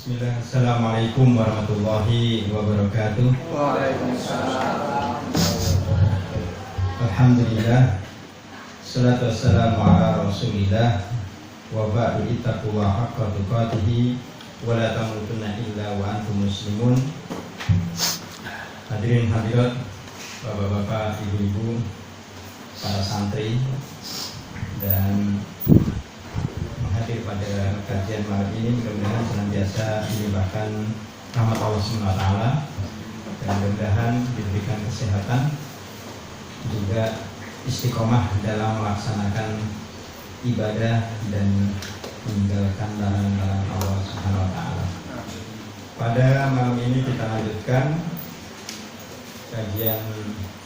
Bismillah. Assalamualaikum warahmatullahi wabarakatuh. Waalaikumsalam. Alhamdulillah. Salatu wassalamu ala Rasulillah. Wa ba'du, ittaqullaha haqqa tuqatih wa la tamutunna illa wa antum muslimun. Hadirin hadirat, bapak-bapak, ibu-ibu, para santri dan hadir pada kajian malam ini, mudah-mudahan senantiasa dilimpahkan rahmat Allah SWT dan mudah-mudahan diberikan kesehatan, juga istiqomah dalam melaksanakan ibadah dan meninggalkan larangan-larangan Allah SWT. Pada malam ini kita lanjutkan kajian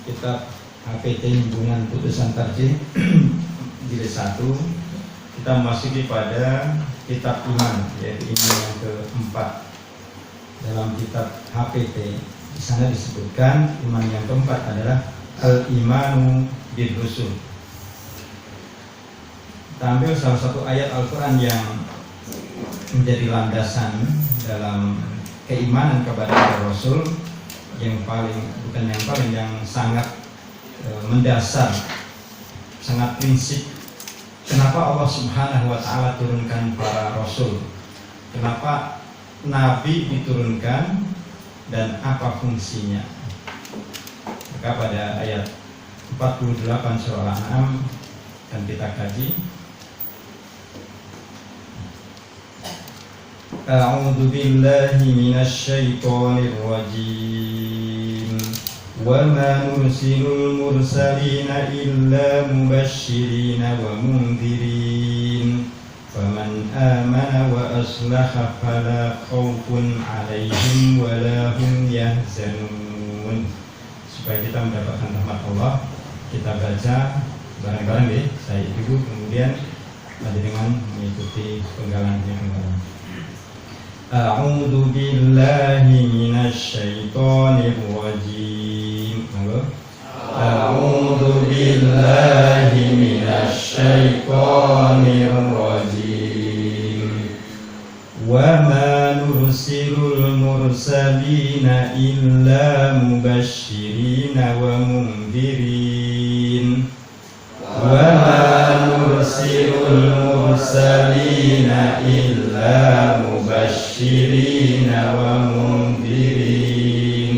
kitab HPT Himpunan Putusan Tarjih jilid 1. Kita memasuki pada kitab iman, yaitu iman yang keempat dalam kitab HPT. Di sana disebutkan iman yang keempat adalah al-imanu bir rusul. Kita ambil salah satu ayat Al-Quran yang menjadi landasan dalam keimanan kepada Rasul, yang sangat mendasar, sangat prinsip. Kenapa Allah Subhanahu wa Ta'ala turunkan para Rasul? Kenapa Nabi diturunkan dan apa fungsinya? Maka pada ayat 48 surah Al-An'am akan kita kaji. A'udzu billahi minasy syaithanir rajim. Wa ma nursilul mursalina illa mubasysyirin wa mundhirin faman amana wa aslaha fala khaufun 'alaihim wa la hum yahzanun. Supaya kita mendapatkan rahmat Allah, kita baca bareng-bareng deh, saya ibu, kemudian ada dengan mengikuti penggalannya kembali. A'udzu billahi minasy syaithanir rajim. A'udzu billahi minasy syaithanir rajim. Wa ma nursilul mursalina illa mubasysyirin wa mundhirin. Wa ma nursilul mursalina illa mubasysyirin wa mundhirin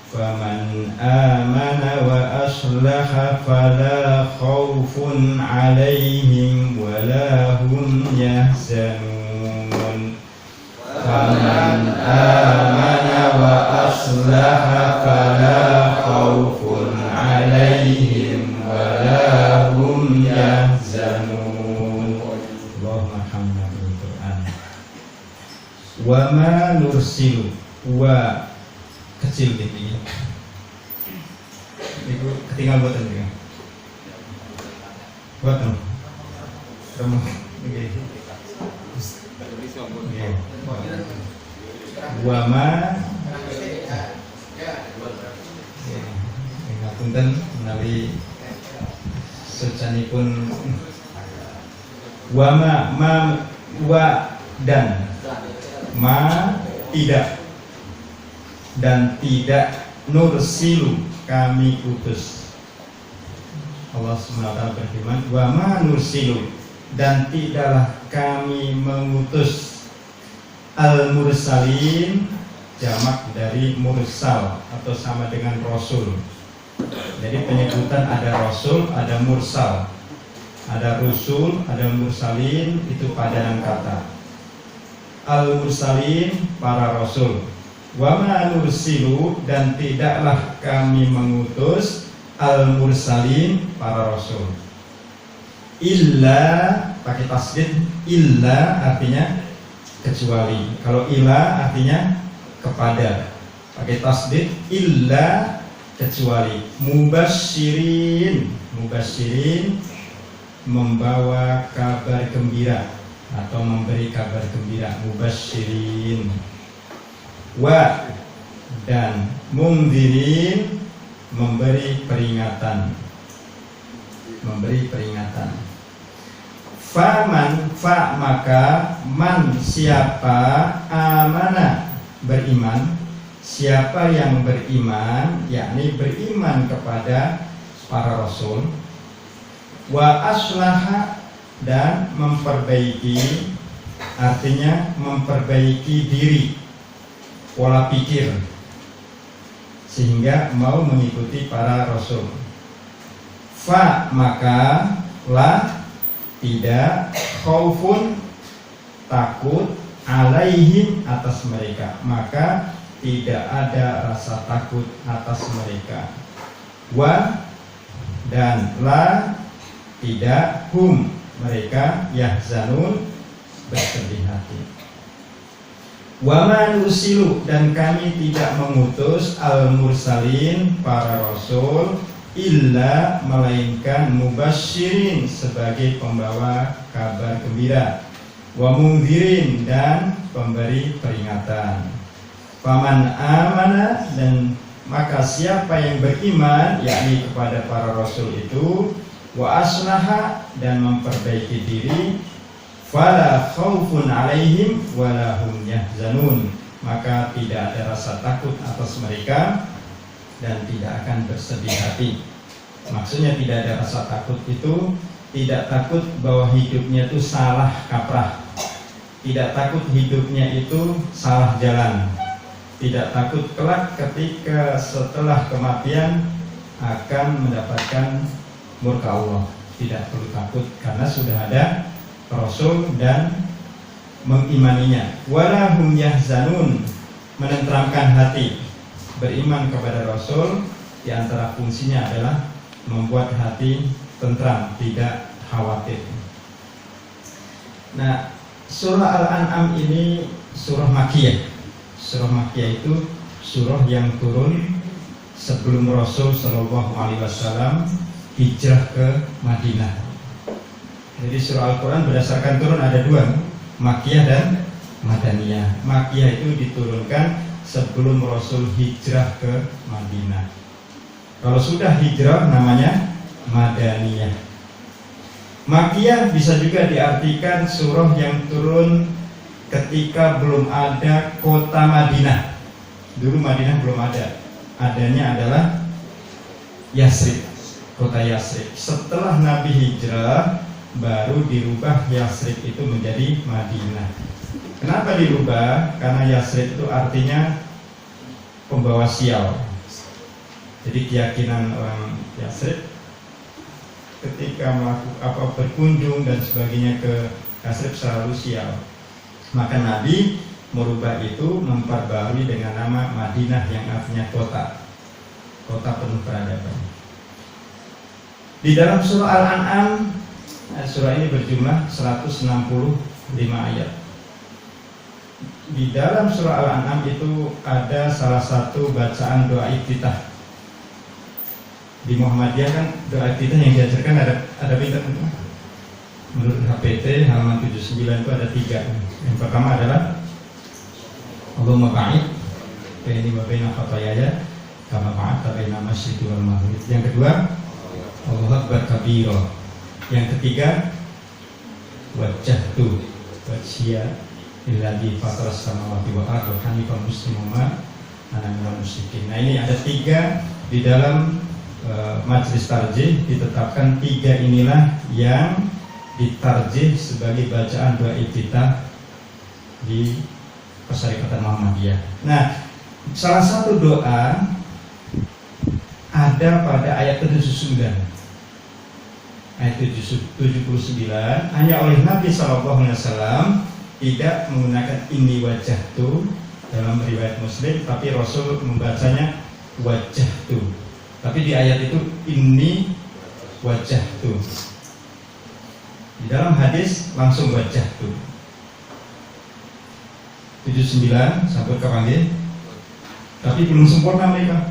faman amana wa aslaha fala khaufun 'alaihim wa la hum yahzanun. Faman amana wa aslaha fala khaufun 'alaihim wa la hum yahzanun. Allahumma hamdal Quran. Wa ma nursilu, wa kecil gitu ya. Itu ketinggal buatan juga. Buatan. Kamu. Oke. Wa ma. Ngapunten menawi secanipun wa ma wa dan ma tidak dan tidak nursilu kami utus. Allah SWT berfirman, wa ma nursilu, dan tidaklah kami mengutus al-mursalin, jamak dari mursal atau sama dengan rasul. Jadi penyebutan ada rasul, ada mursal, ada rusul, ada mursalin, itu padanan kata. Al-mursalin, para rasul. Wa ma nursilu, dan tidaklah kami mengutus al-mursalin, para rasul. Illa, pakai tasdid, illa artinya kecuali. Kalau illa artinya kepada, pakai tasdid, illa kecuali. Mubasysyirin, mubasysyirin membawa kabar gembira atau memberi kabar gembira, mubasysyirin. Wa, dan mundhirin, memberi peringatan, memberi peringatan. maka man siapa amana beriman, siapa yang beriman, yakni beriman kepada para rasul, wa aslaha dan memperbaiki, artinya memperbaiki diri, pola pikir, sehingga mau mengikuti para rasul. Maka la tidak khaufun takut alaihim atas mereka, maka tidak ada rasa takut atas mereka. Wa dan la tidak hum mereka yahzanun bersedih hati. Wa ma nusilu dan kami tidak mengutus al-mursalin para rasul illa melainkan mubasyirin sebagai pembawa kabar gembira, wa mungdzirin dan pemberi peringatan. Faman amana dan maka siapa yang beriman, yakni kepada para rasul itu, wa aslaha dan memperbaiki diri, fala khaufun alaihim wala hum yahzanun, maka tidak ada rasa takut atas mereka dan tidak akan bersedih hati. Maksudnya tidak ada rasa takut itu tidak takut bahwa hidupnya itu salah kaprah, tidak takut hidupnya itu salah jalan, tidak takut kelak ketika setelah kematian akan mendapatkan murka Allah. Tidak perlu takut karena sudah ada Rasul dan mengimaninya. Wala hum yahzanun, menenteramkan hati. Beriman kepada Rasul di antara fungsinya adalah membuat hati tentram, tidak khawatir. Nah, surah Al-An'am ini surah Makkiyah. Surah Makkiyah itu surah yang turun sebelum Rasul Shallallahu Alaihi Wasallam hijrah ke Madinah. Jadi surah Al-Quran berdasarkan turun ada dua, Makkiyah dan Madaniyah. Makkiyah itu diturunkan sebelum Rasul hijrah ke Madinah. Kalau sudah hijrah namanya Madaniyah. Makkiyah bisa juga diartikan surah yang turun ketika belum ada kota Madinah. Dulu Madinah belum ada. Adanya adalah Yasrib, kota Yasrib. Setelah Nabi hijrah baru dirubah Yasrib itu menjadi Madinah. Kenapa dirubah? Karena Yasrib itu artinya pembawa sial. Jadi keyakinan orang Yasrib ketika melakukan berkunjung dan sebagainya ke Yasrib selalu sial. Maka Nabi merubah itu, memperbarui dengan nama Madinah yang artinya kota penuh peradaban. Di dalam surah Al-An'am, surah ini berjumlah 165 ayat. Di dalam surah Al-An'am itu ada salah satu bacaan doa iftitah. Di Muhammadiyah kan doa iftitah yang diajarkan ada bintang. Menurut HPT halaman 79 itu ada 3. Yang pertama adalah Allahumma ba'id baini wa baina khatayaya kama ba'adta baina masyriqi wal maghrib. Yang kedua, Allahu akbar kabira. Yang ketiga, wajjahtu wajhiya lilladzi fataras samawati wal ardi hanifan musliman ana minal musyrikin. Nah, ini ada 3 di dalam majelis tarjih ditetapkan 3 inilah yang ditarjih sebagai bacaan doa iftitah di Persyarikatan Muhammadiyah. Nah, salah satu doa ada pada ayat 79. Ayat 79 hanya oleh Nabi SAW tidak menggunakan ini wajahtu dalam riwayat Muslim, tapi Rasul membacanya wajahtu. Tapi di ayat itu ini wajahtu. Di dalam hadis langsung wajahtu. 79 sampai ke panggil. Tapi belum sempurna mereka.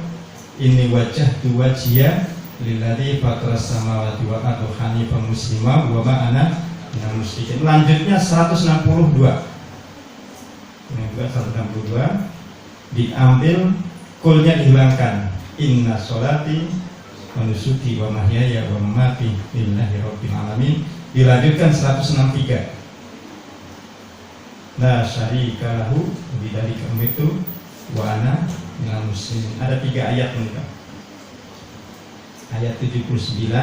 Ini wajahtu wajhiya lilladzi fataras samawati wal ardi hanifan musliman wa ma ana minal musyrikin. Lanjutnya 162. Ini juga 162 diambil, kulnya dihilangkan. Inna sholati wa nusuki wa mahyaya wa mamati lillahi rabbil alamin dilanjutkan 163. La syarika lahu bidzalika umirtu wa ana minal muslimin. Ada 3 ayat nih, Pak. Ayat 79,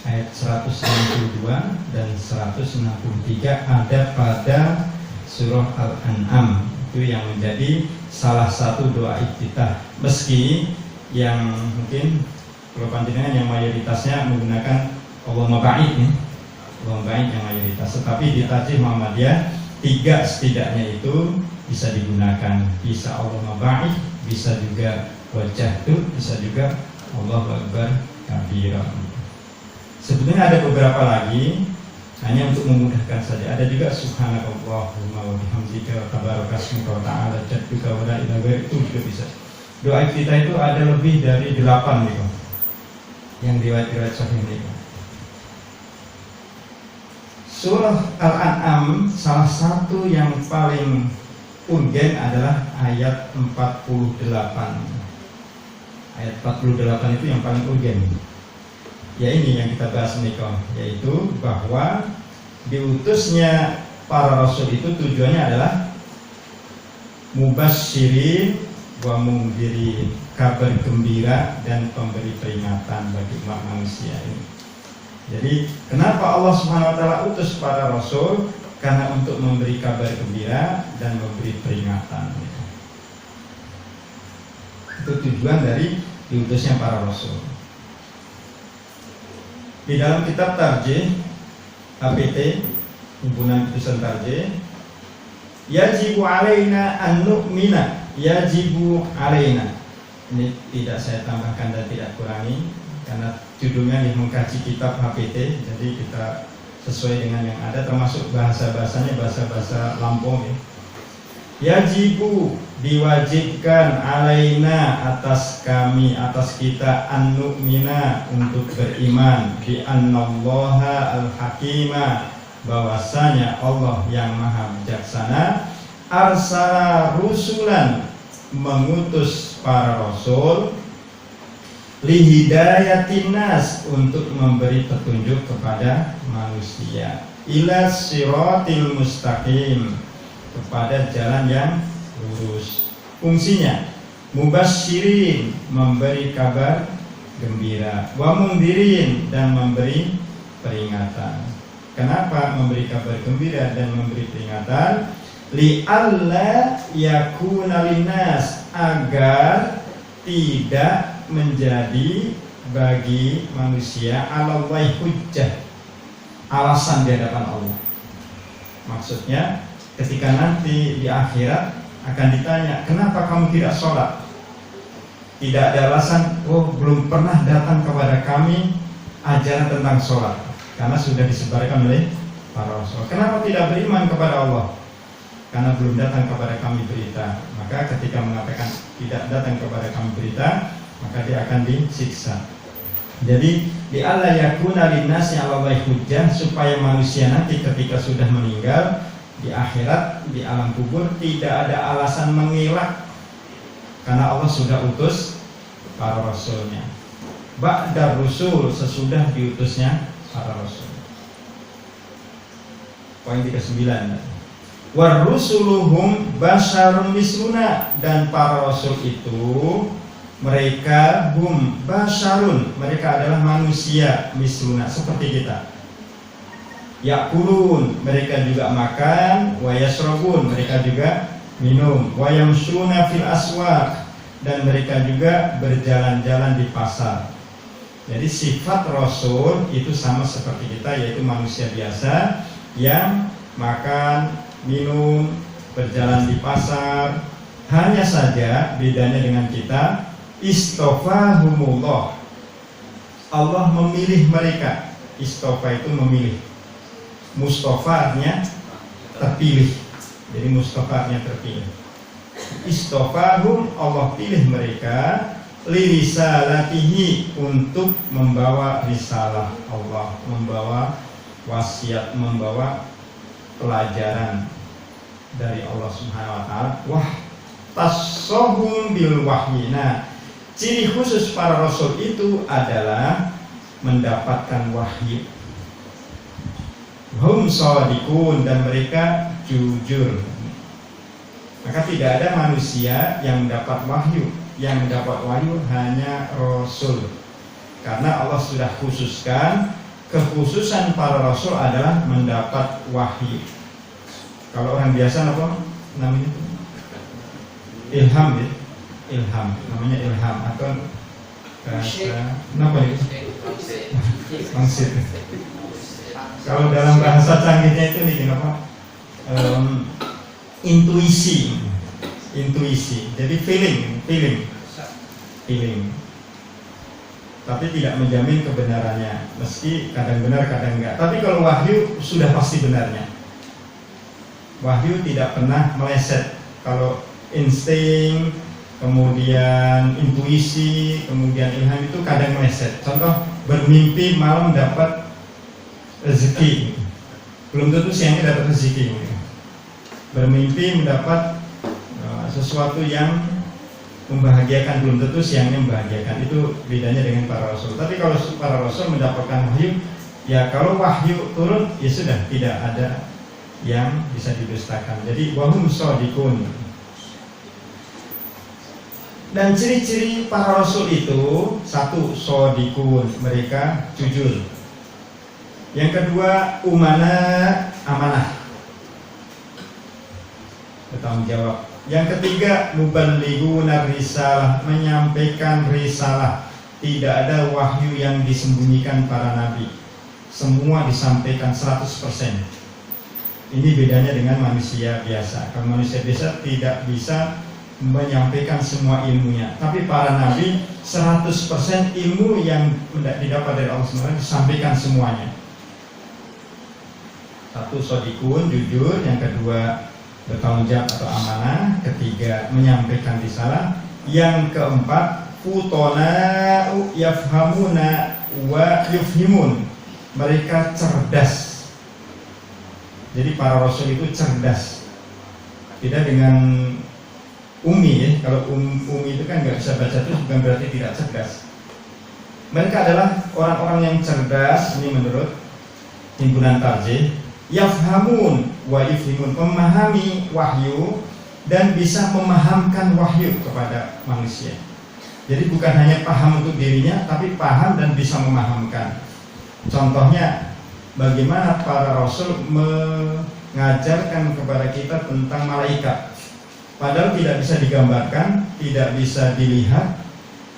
ayat 162 dan 163 ada pada surah Al-An'am. Itu yang menjadi salah satu doa iftitah. Meski yang mungkin kalau panjenengan yang mayoritasnya menggunakan Allahumma ba'id nih, Allahumma ba'id yang mayoritas. Tetapi di Tajwid Muhammadiyah 3 setidaknya itu bisa digunakan. Bisa Allahumma ba'id, bisa juga wajjahtu, bisa juga Allahu Akbar kabira. Sebetulnya ada beberapa lagi, hanya untuk memudahkan saja. Ada juga subhanakallahumma wa bihamdika wa tabarakasmuka wa ta'ala jadduka wa la ilaha illa, itu juga bisa. Doa kita itu ada lebih dari 8 gitu, yang riwayat-riwayat sahih itu. Surah Al-An'am salah satu yang paling urgen adalah ayat 48. Ayat 48 itu yang paling urgen. Ya ini yang kita bahas nih, yaitu bahwa diutusnya para rasul itu tujuannya adalah mubasysyirin wa mundhirin, kabar gembira dan pemberi peringatan bagi umat manusia ini. Jadi kenapa Allah Subhanahu wa taala utus para rasul? Karena untuk memberi kabar gembira dan memberi peringatan. Itu tujuan dari diutusnya para rasul. Di dalam kitab Tarjih HPT, himpunan putusan Tarjih, yajibu alaina an nu'mina, yajibu alaina. Ini tidak saya tambahkan dan tidak kurangi karena judulnya yang mengkaji kitab HPT, jadi kita sesuai dengan yang ada, termasuk bahasa-bahasanya bahasa-bahasa Lampung ya. Yajibu, diwajibkan, alaina, atas kami, atas kita, an nu'mina, untuk beriman, bi annallaha al-hakima, bahwasanya Allah yang maha bijaksana, arsala rusulan, mengutus para rasul, lihidayatin nas, untuk memberi petunjuk kepada manusia, ila siratil mustaqim, kepada jalan yang lurus. Fungsinya mubasysyirin, memberi kabar gembira, wa mundhirin, dan memberi peringatan. Kenapa memberi kabar gembira dan memberi peringatan? Li alla yakuna linnas, agar tidak menjadi bagi manusia alallahi hujjah, alasan di hadapan Allah. Maksudnya ketika nanti di akhirat akan ditanya, kenapa kamu tidak sholat? Tidak ada alasan, oh belum pernah datang kepada kami ajaran tentang sholat, karena sudah disebarkan oleh para rasul. Kenapa tidak beriman kepada Allah? Karena belum datang kepada kami berita. Maka ketika mengatakan tidak datang kepada kami berita, maka dia akan disiksa. Jadi di alla yakuna linnasi 'alallahi hujjah, supaya manusia nanti ketika sudah meninggal di akhirat, di alam kubur, tidak ada alasan mengelak, karena Allah sudah utus para rasulnya. Ba'da rusul, sesudah diutusnya para rasul. Poin 39. War rusuluhum basyarun misluna, dan para rasul itu mereka basyarun, mereka adalah manusia, misluna, seperti kita. Yakulun, mereka juga makan, wa yasrabun, mereka juga minum, wa yamshuna fil aswaq, dan mereka juga berjalan-jalan di pasar. Jadi sifat rasul itu sama seperti kita, yaitu manusia biasa yang makan, minum, berjalan di pasar. Hanya saja bedanya dengan kita, istofahumullah, Allah memilih mereka. Istofa itu memilih. Mustafa artinya terpilih. Jadi Mustafa artinya terpilih. Istofahum, Allah pilih mereka, lirisalatihi, untuk membawa risalah Allah, membawa wasiat, membawa pelajaran dari Allah Subhanahu wa taala. Wah, tasohum bil wahyi. Nah, ciri khusus para rasul itu adalah mendapatkan wahyu. hum shadiqun, dan mereka jujur. Maka tidak ada manusia yang mendapat wahyu. Yang mendapat wahyu hanya Rasul. Karena Allah sudah khususkan, kekhususan para Rasul adalah mendapat wahyu. Kalau orang biasa apa namanya? Ilham ya? Ilham, namanya ilham atau bahasa apa itu? Mangsit. Kalau dalam bahasa canggihnya itu nih kenapa? Intuisi. Jadi feeling. Tapi tidak menjamin kebenarannya, meski kadang benar kadang enggak. Tapi kalau wahyu sudah pasti benarnya. Wahyu tidak pernah meleset. Kalau insting, kemudian intuisi, kemudian ilham itu kadang meleset. Contoh, bermimpi malam dapat rezeki, belum tentu siangnya dapat rezeki. Bermimpi mendapat sesuatu yang membahagiakan, belum tentu siangnya membahagiakan. Itu bedanya dengan para rasul. Tapi kalau para rasul mendapatkan wahyu, ya kalau wahyu turun, ya sudah, tidak ada yang bisa didustakan. Jadi wahum shadiqun. Dan ciri-ciri para rasul itu, satu, shadiqun, mereka jujur. Yang kedua, amanah, bertanggung jawab. Yang ketiga, muballighuna risalah, menyampaikan risalah. Tidak ada wahyu yang disembunyikan para nabi. Semua disampaikan 100%. Ini bedanya dengan manusia biasa. Kalau manusia biasa tidak bisa menyampaikan semua ilmunya. Tapi para nabi 100% ilmu yang didapat dari Allah SWT disampaikan semuanya. Satu, shadiqun, jujur. Yang kedua, bertanggung jawab atau amanah. Ketiga, menyampaikan risalah. Yang keempat, futona yafhamuna wa yufhimun, mereka cerdas. Jadi para rasul itu cerdas. Beda dengan umi ya. Kalau umi itu kan nggak bisa baca, itu bukan berarti tidak cerdas. Mereka adalah orang-orang yang cerdas. Ini menurut himpunan Tarjih. Yafhamun wa yufhimun, memahami wahyu dan bisa memahamkan wahyu kepada manusia. Jadi bukan hanya paham untuk dirinya, tapi paham dan bisa memahamkan. Contohnya, bagaimana para rasul mengajarkan kepada kita tentang malaikat. Padahal tidak bisa digambarkan, tidak bisa dilihat,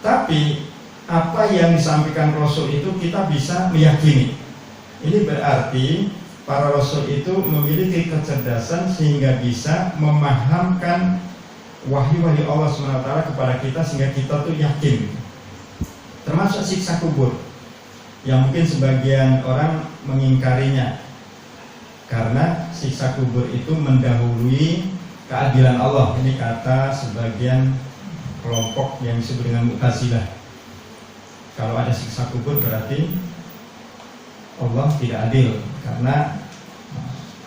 tapi apa yang disampaikan rasul itu kita bisa meyakini. Ini berarti para rasul itu memiliki kecerdasan sehingga bisa memahamkan wahyu-wahyu Allah SWT kepada kita sehingga kita tuh yakin. Termasuk siksa kubur yang mungkin sebagian orang mengingkarinya karena siksa kubur itu mendahului keadilan Allah. Ini kata sebagian kelompok yang disebut dengan Mu'tazilah. Kalau ada siksa kubur berarti Allah tidak adil, karena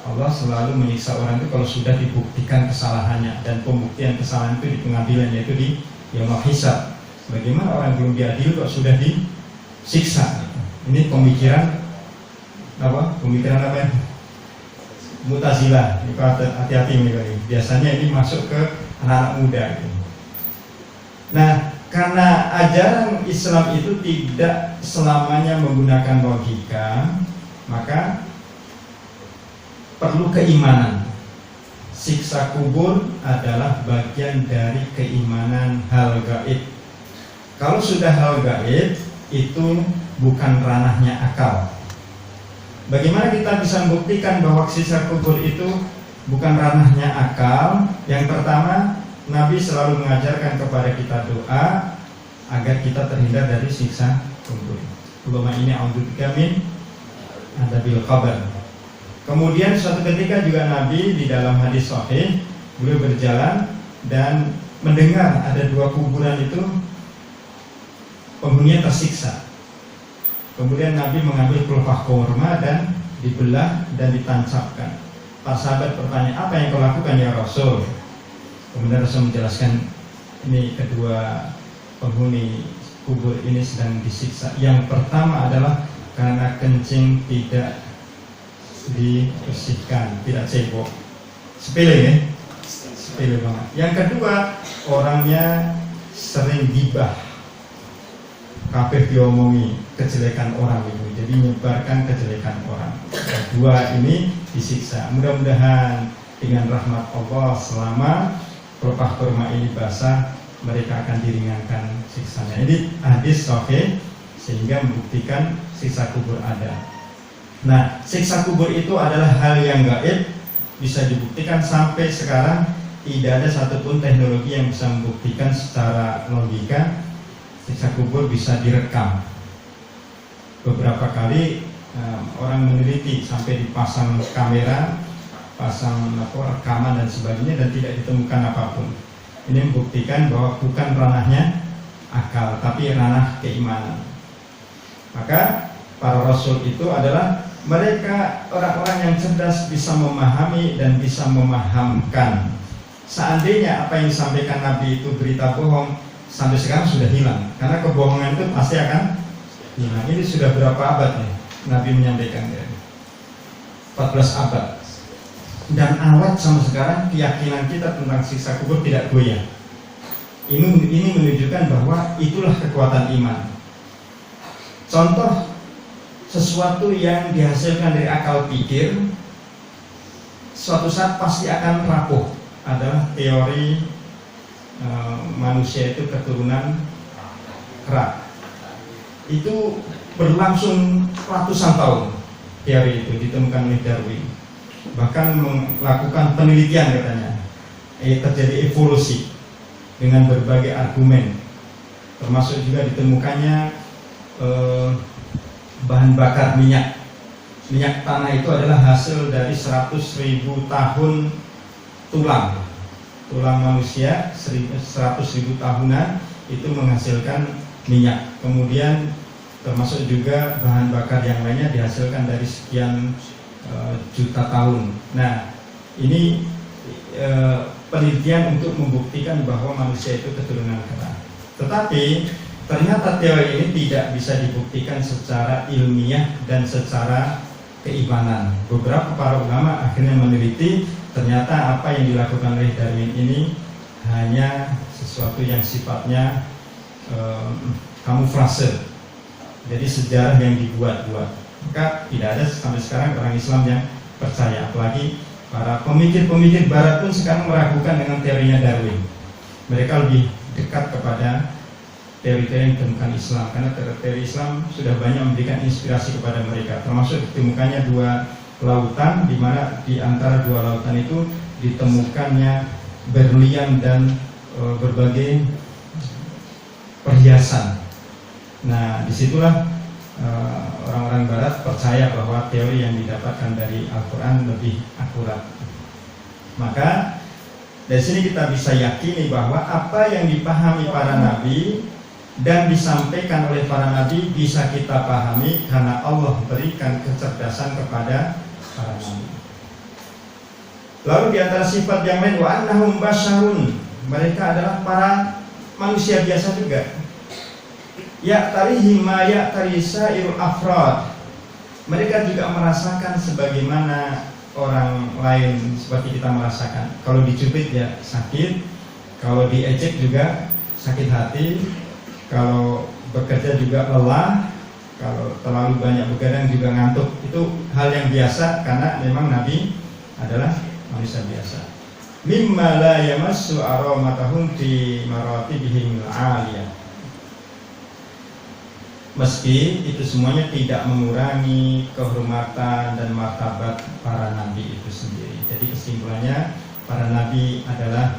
Allah selalu menyiksa orang itu kalau sudah dibuktikan kesalahannya, dan pembuktian kesalahan itu di pengadilan, yaitu di yaumul hisab. Bagaimana orang belum diadil kok sudah disiksa? Ini pemikiran apa? Pemikiran apa ya? Mu'tazilah. Ini hati-hati ini. Biasanya ini masuk ke anak-anak muda gitu. Nah, karena ajaran Islam itu tidak selamanya menggunakan logika, maka perlu keimanan. Siksa kubur adalah bagian dari keimanan hal gaib. Kalau sudah hal gaib, itu bukan ranahnya akal. Bagaimana kita bisa membuktikan bahwa siksa kubur itu bukan ranahnya akal? Yang pertama, Nabi selalu mengajarkan kepada kita doa agar kita terhindar dari siksa kubur. Allahumma inni a'udzubika min adzabil qabr. Kemudian suatu ketika juga Nabi di dalam hadis sahih, beliau berjalan dan mendengar ada dua kuburan itu penghuninya tersiksa. Kemudian Nabi mengambil pelepah kurma dan dibelah dan ditancapkan. Para sahabat bertanya, apa yang kau lakukan ya Rasul? Kemudian Rasul menjelaskan, ini kedua penghuni kubur ini sedang disiksa. Yang pertama adalah karena kencing tidak dibersihkan, tidak cebok. Sepele ya? Sepele banget. Yang kedua, orangnya sering gibah, kabeh diomongi kejelekan orang itu, jadi menyebarkan kejelekan orang. Dua ini disiksa. Mudah-mudahan dengan rahmat Allah selama pelepah kurma ini basah, mereka akan diringankan siksanya. Ini hadis sahih sehingga membuktikan siksa kubur ada. Nah, siksa kubur itu adalah hal yang gaib, bisa dibuktikan sampai sekarang tidak ada satupun teknologi yang bisa membuktikan secara logika siksa kubur bisa direkam. Beberapa kali orang meneliti sampai dipasang kamera, pasang rekaman dan sebagainya dan tidak ditemukan apapun. Ini membuktikan bahwa bukan ranahnya akal, tapi ranah keimanan. Maka para rasul itu adalah mereka orang-orang yang cerdas, bisa memahami dan bisa memahamkan. Seandainya apa yang disampaikan Nabi itu berita bohong, sampai sekarang sudah hilang, karena kebohongan itu pasti akan hilang. Ini sudah berapa abad nih Nabi menyampaikan, 14 abad. Dan awet sama sekarang keyakinan kita tentang siksa kubur tidak goyah. Ini menunjukkan bahwa itulah kekuatan iman. Contoh sesuatu yang dihasilkan dari akal pikir, suatu saat pasti akan rapuh, adalah teori manusia itu keturunan kera. Itu berlangsung ratusan tahun. Teori itu ditemukan oleh Darwin, bahkan melakukan penelitian katanya. Terjadi evolusi dengan berbagai argumen, termasuk juga ditemukannya bahan bakar minyak. Minyak tanah itu adalah hasil dari 100.000 tahun tulang manusia, 100.000 tahunan itu menghasilkan minyak. Kemudian termasuk juga bahan bakar yang lainnya dihasilkan dari sekian juta tahun. Nah, ini penelitian untuk membuktikan bahwa manusia itu keturunan kera. Tetapi ternyata teori ini tidak bisa dibuktikan secara ilmiah dan secara keimanan. Beberapa para ulama akhirnya meneliti, ternyata apa yang dilakukan oleh Darwin ini hanya sesuatu yang sifatnya kamuflase. Jadi sejarah yang dibuat-buat. Maka tidak ada sampai sekarang orang Islam yang percaya. Apalagi para pemikir-pemikir Barat pun sekarang meragukan dengan teorinya Darwin. Mereka lebih dekat kepada teori-teori yang ditemukan Islam, karena teori Islam sudah banyak memberikan inspirasi kepada mereka. Termasuk ditemukannya dua lautan, di mana di antara dua lautan itu ditemukannya berlian dan berbagai perhiasan. Nah, disitulah orang-orang Barat percaya bahwa teori yang didapatkan dari Al-Quran lebih akurat. Maka dari sini kita bisa yakini bahwa apa yang dipahami para nabi dan disampaikan oleh para nabi bisa kita pahami karena Allah berikan kecerdasan kepada para nabi. Lalu di antara sifat yang lain, wa annahum basyarun, mereka adalah para manusia biasa juga. Ya tarihim ma ya tarisairul afrad, mereka juga merasakan sebagaimana orang lain seperti kita merasakan. Kalau dicubit ya sakit, kalau diejek juga sakit hati, kalau bekerja juga lelah, kalau terlalu banyak begadang juga ngantuk. Itu hal yang biasa karena memang Nabi adalah manusia biasa. Mimma la yamassu aromatahum fi maratibihim al-aliyah. Meski itu semuanya tidak mengurangi kehormatan dan martabat para nabi itu sendiri. Jadi kesimpulannya, para nabi adalah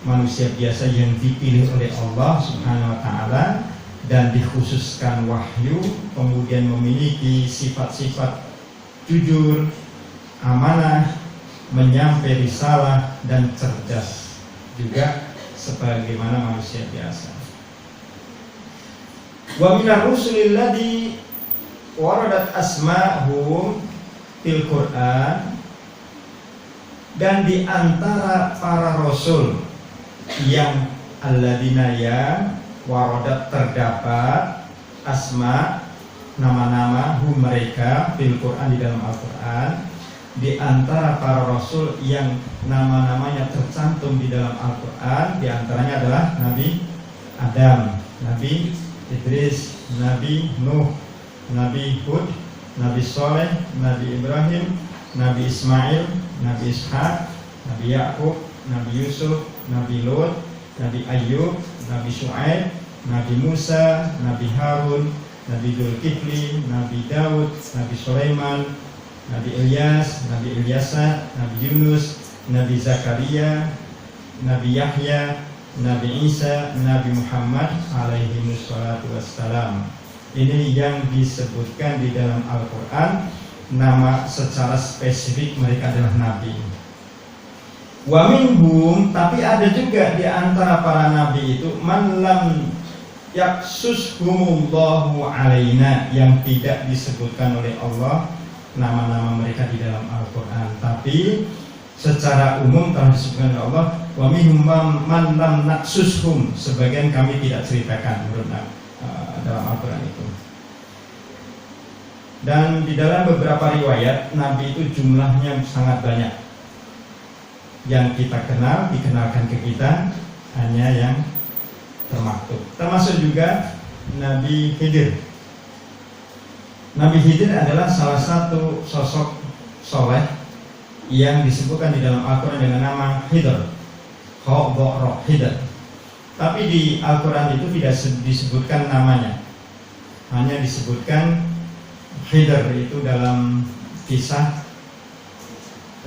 manusia biasa yang dipilih oleh Allah Subhanahu wa ta'ala dan dikhususkan wahyu, kemudian memiliki sifat-sifat jujur, amanah, menyampai risalah, dan cerdas juga sebagaimana manusia biasa. Wa minar rusulil ladzi waradat asma'hum fil Qur'an, dan di antara para rasul yang alladzina yang waradat terdapat asma nama-nama mereka fil Quran di dalam Al-Quran. Di antara para rasul yang nama-namanya tercantum di dalam Al-Quran, di antaranya adalah Nabi Adam, Nabi Idris, Nabi Nuh, Nabi Hud, Nabi Soleh, Nabi Ibrahim, Nabi Ismail, Nabi Ishak, Nabi Yakub, Nabi Yusuf, Nabi Lut, Nabi Ayyub, Nabi Shu'aib, Nabi Musa, Nabi Harun, Nabi Dzulkifli, Nabi Daud, Nabi Sulaiman, Nabi Ilyas, Nabi Ilyasa, Nabi Yunus, Nabi Zakaria, Nabi Yahya, Nabi Isa, Nabi Muhammad alaihi wassalatu wassalam. Ini yang disebutkan di dalam Al-Quran, nama secara spesifik mereka adalah Nabi. Wa minhum, tapi ada juga di antara para Nabi itu man lam yaksushumullahu alaina, yang tidak disebutkan oleh Allah nama-nama mereka di dalam Al-Quran, tapi secara umum telah disebutkan oleh Allah. Wa minhum man lam naksushum, sebagian kami tidak ceritakan menurut dalam Al-Quran itu. Dan di dalam beberapa riwayat Nabi itu jumlahnya sangat banyak. Yang kita kenal, dikenalkan ke kita hanya yang termaktub. Termasuk juga Nabi Khidir. Nabi Khidir adalah salah satu sosok soleh yang disebutkan di dalam Al-Quran dengan nama Khidir, Khidir. Tapi di Al-Quran itu tidak disebutkan namanya, hanya disebutkan Khidir. Itu dalam kisah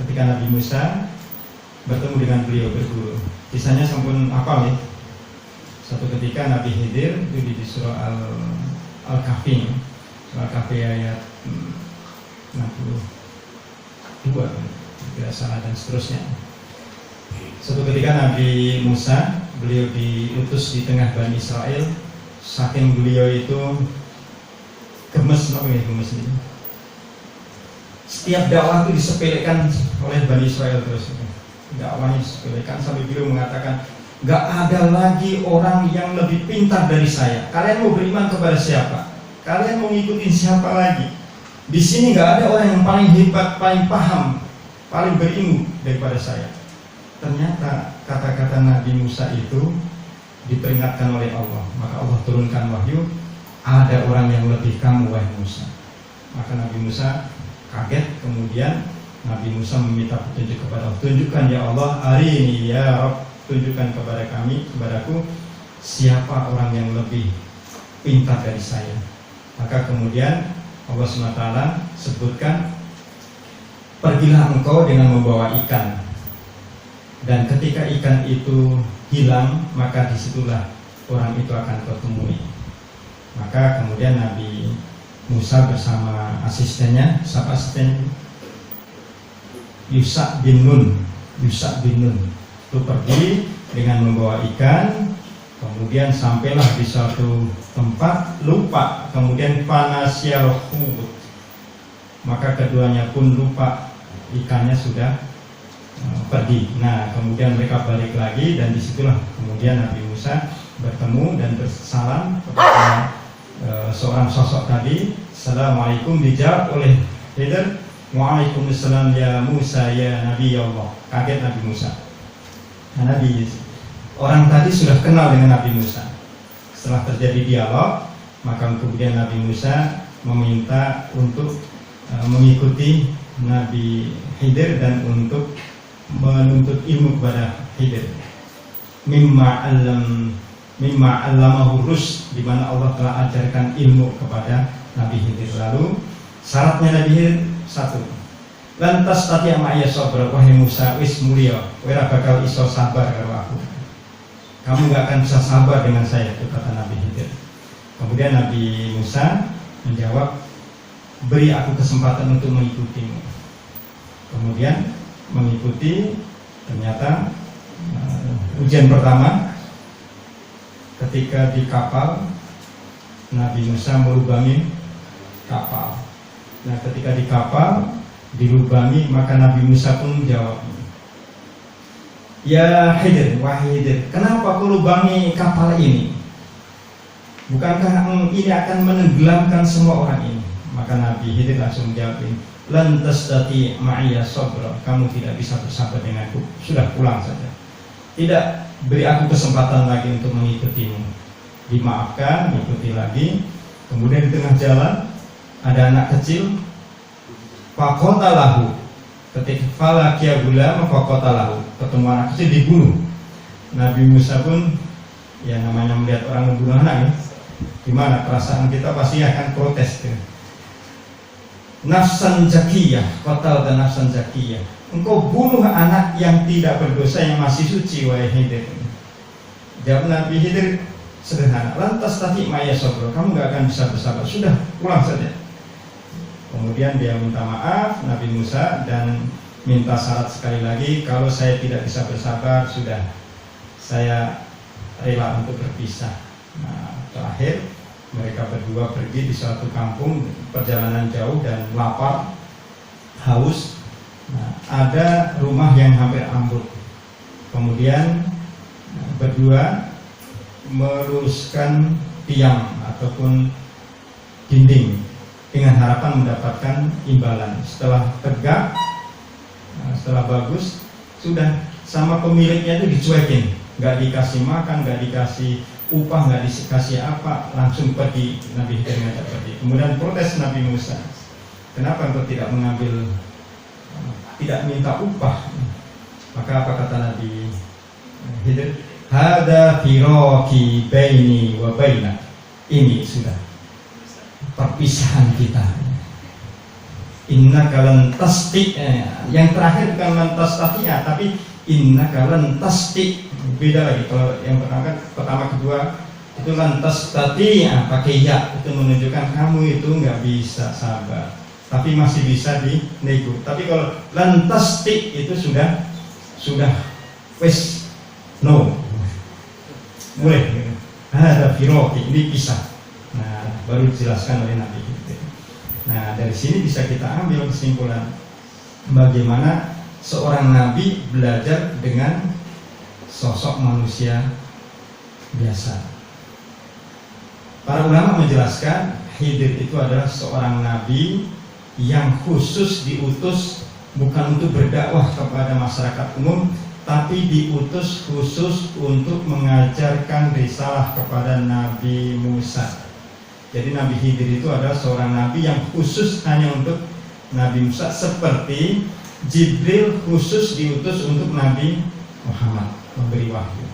ketika Nabi Musa bertemu dengan beliau berguru. Kisahnya sampun hafal ya. Suatu ketika Nabi Khidir itu di surah Al-Kahfi, surah Al-Kahfi ayat 62 tidak salah dan seterusnya. Suatu ketika Nabi Musa, beliau diutus di tengah Bani Israel. Saking beliau itu gemes, gemes ini. Setiap dakwah itu disepelekan oleh Bani Israel terus. Dakwahnya disepelekan sampai beliau mengatakan, gak ada lagi orang yang lebih pintar dari saya. Kalian mau beriman kepada siapa? Kalian mau ngikutin siapa lagi? Di sini gak ada orang yang paling hebat, paling paham, paling berilmu daripada saya. Ternyata kata-kata Nabi Musa itu diperingatkan oleh Allah. Maka Allah turunkan wahyu, ada orang yang lebih kamu wahai Musa. Maka Nabi Musa kaget. Kemudian Nabi Musa meminta petunjuk kepada Allah. Tunjukkan ya Allah, hari ini ya Rabb, tunjukkan kepada kami, kepadaku, siapa orang yang lebih pintar dari saya. Maka kemudian Allah SWT sebutkan, pergilah engkau dengan membawa ikan, dan ketika ikan itu hilang, maka disitulah orang itu akan kau temui. Maka kemudian Nabi Musa bersama asistennya, siapa asistennya? Yusha bin Nun itu pergi dengan membawa ikan. Kemudian sampailah di suatu tempat, lupa, kemudian panasyal hut, maka keduanya pun lupa, ikannya sudah pergi. Nah kemudian mereka balik lagi, dan disitulah kemudian Nabi Musa bertemu dan bersalam kepada seorang sosok tadi. Assalamualaikum, dijawab oleh Khidir, waalaikumsalam ya Musa ya Nabi Allah. Kaget Nabi Musa, karena orang tadi sudah kenal dengan Nabi Musa. Setelah terjadi dialog, maka kemudian Nabi Musa meminta untuk mengikuti Nabi Khidir dan untuk menuntut ilmu kepada Khidir. Mimma allamahu rusy, di mana Allah telah ajarkan ilmu kepada Nabi Khidir. Lalu syaratnya Nabi Khidir satu, lantas tadi ma'aya sabar, wahai Musa, wis mulia, wera bakal iso sabar karo aku. Kamu gak akan bisa sabar dengan saya, itu kata Nabi Khidir. Kemudian Nabi Musa menjawab, beri aku kesempatan untuk mengikutimu. Kemudian mengikuti. Ternyata ujian pertama ketika di kapal, Nabi Musa melubangi kapal. Nah ketika di kapal dilubangi, maka Nabi Musa pun menjawab, ya Khidir, wahai Khidir, kenapa kau lubangi kapal ini? bukankah ini akan menenggelamkan semua orang ini? Maka Nabi Khidir langsung menjawab ini, lan tastati ma'iya sabra, kamu tidak bisa bersabar denganku, sudah pulang saja, tidak beri aku kesempatan lagi untuk mengikutimu. Dimaafkan, mengikuti lagi. Kemudian di tengah jalan ada anak kecil, faqatalahu, ketika falaqiya gulam faqatalahu, ketemu anak kecil dibunuh. Nabi Musa pun, ya namanya melihat orang membunuh anak ya, gimana perasaan kita pasti akan protes ya. Nafsan zakiyah, qatal dan nafsan zakiyah, engkau bunuh anak yang tidak berdosa, yang masih suci, wahai Khidir. Jawab Nabi Khidir sederhana, lantas tadi maya sabro, kamu gak akan bisa bersabar, sudah pulang saja. Kemudian dia minta maaf Nabi Musa dan minta syarat sekali lagi, kalau saya tidak bisa bersabar, sudah saya rela untuk berpisah. Nah, terakhir mereka berdua pergi di suatu kampung, perjalanan jauh dan lapar, haus. Nah, ada rumah yang hampir ambruk. Kemudian berdua meluruskan tiang ataupun dinding dengan harapan mendapatkan imbalan. Setelah tegak, setelah bagus, sudah sama pemiliknya itu dicuekin, nggak dikasih makan, nggak dikasih upah, nggak dikasih apa, langsung pergi. Nabi Khidir ngajak pergi. Kemudian protes Nabi Musa, kenapa engkau tidak mengambil, tidak minta upah? Maka apa kata Nabi Khidir? Hada firaqi baini wa bainak, ini sudah perpisahan kita. Innaka lan tasti, yang terakhir bukan lan tastati'a, tapi innaka lan tasti. Beda lagi, kalau yang pertama kedua itu lantas tati'a pakai ya, itu menunjukkan kamu itu nggak bisa sabar, tapi masih bisa dinego. Tapi kalau lantas itu sudah wes no, boleh. Ada firaqi, ini pisah. Nah, baru dijelaskan oleh Nabi Khidir. Nah, dari sini bisa kita ambil kesimpulan bagaimana seorang nabi belajar dengan sosok manusia biasa. Para ulama menjelaskan Khidir itu adalah seorang nabi yang khusus diutus bukan untuk berdakwah kepada masyarakat umum, tapi diutus khusus untuk mengajarkan risalah kepada Nabi Musa. Jadi Nabi Khidir itu adalah seorang nabi yang khusus hanya untuk Nabi Musa, seperti Jibril khusus diutus untuk Nabi Muhammad, memberi wahyu.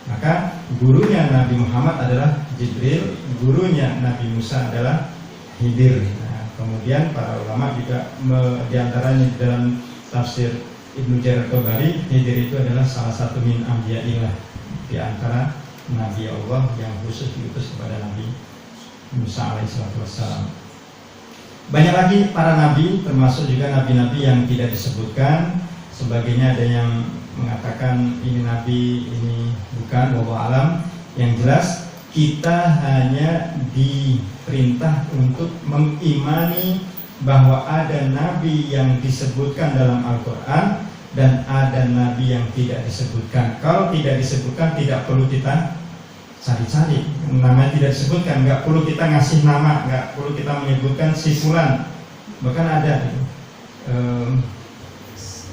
Maka gurunya Nabi Muhammad adalah Jibril, gurunya Nabi Musa adalah Khidir. Nah, kemudian para ulama juga diantaranya dalam tafsir Ibnu Jarir Tabari, Khidir itu adalah salah satu min anbiya'illah, di antara Nabi Allah yang khusus diutus kepada Nabi Musa alaihissalam. Banyak lagi para nabi, termasuk juga nabi-nabi yang tidak disebutkan. Sebagainya ada yang mengatakan ini nabi, ini bukan, wallahu alam. Yang jelas kita hanya diperintah untuk mengimani bahwa ada nabi yang disebutkan dalam Al-Quran dan ada nabi yang tidak disebutkan. Kalau tidak disebutkan tidak perlu kita cari-cari, namanya tidak disebutkan, nggak perlu kita ngasih nama, nggak perlu kita menyebutkan si fulan. Bahkan ada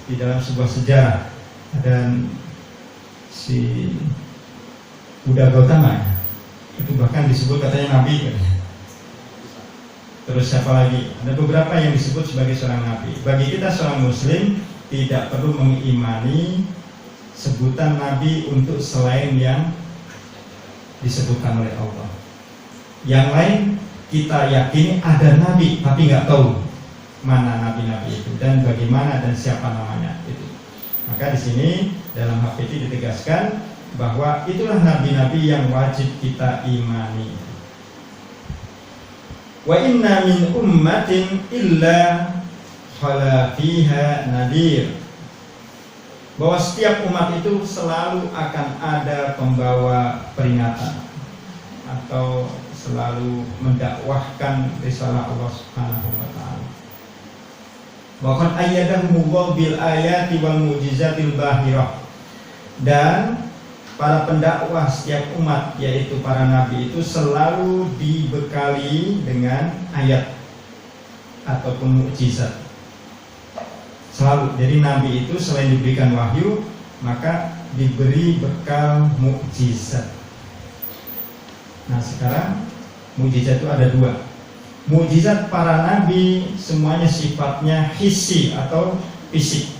di dalam sebuah sejarah dan si Buddha Gautama itu bahkan disebut katanya nabi. Terus siapa lagi? Ada beberapa yang disebut sebagai seorang nabi. Bagi kita seorang muslim tidak perlu mengimani sebutan nabi untuk selain yang disebutkan oleh Allah. Yang lain kita yakini ada nabi, tapi nggak tahu mana nabi-nabi itu dan bagaimana dan siapa namanya itu. Maka di sini dalam HPT ditegaskan bahwa itulah nabi-nabi yang wajib kita imani. Wa inna min ummatin illa khala fiha nadir. Bahwa setiap umat itu selalu akan ada pembawa peringatan atau selalu mendakwahkan risalah Allah Subhanahu wa taala. Bahkan ayyadahumullah bil ayati wal mu'jizatil bahirah. Dan para pendakwah setiap umat, yaitu para nabi itu selalu dibekali dengan ayat ataupun mukjizat. Selalu. Jadi nabi itu selain diberikan wahyu, maka diberi bekal mukjizat. Nah sekarang mukjizat itu ada dua. Mukjizat para nabi semuanya sifatnya hissi atau fisik.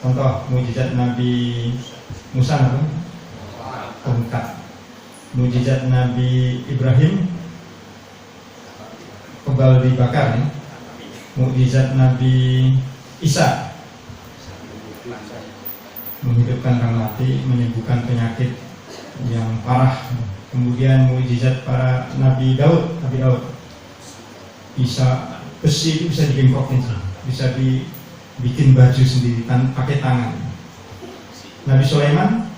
Contoh mukjizat Nabi Musa apa? Tongkat. Mukjizat Nabi Ibrahim kebal dibakar ya. Mukjizat Nabi Isa menghidupkan orang mati, menyembuhkan penyakit yang parah. Kemudian mukjizat para Nabi Daud bisa besi itu bisa digengkokin, bisa dibikin baju sendiri pakai tangan. Nabi Sulaiman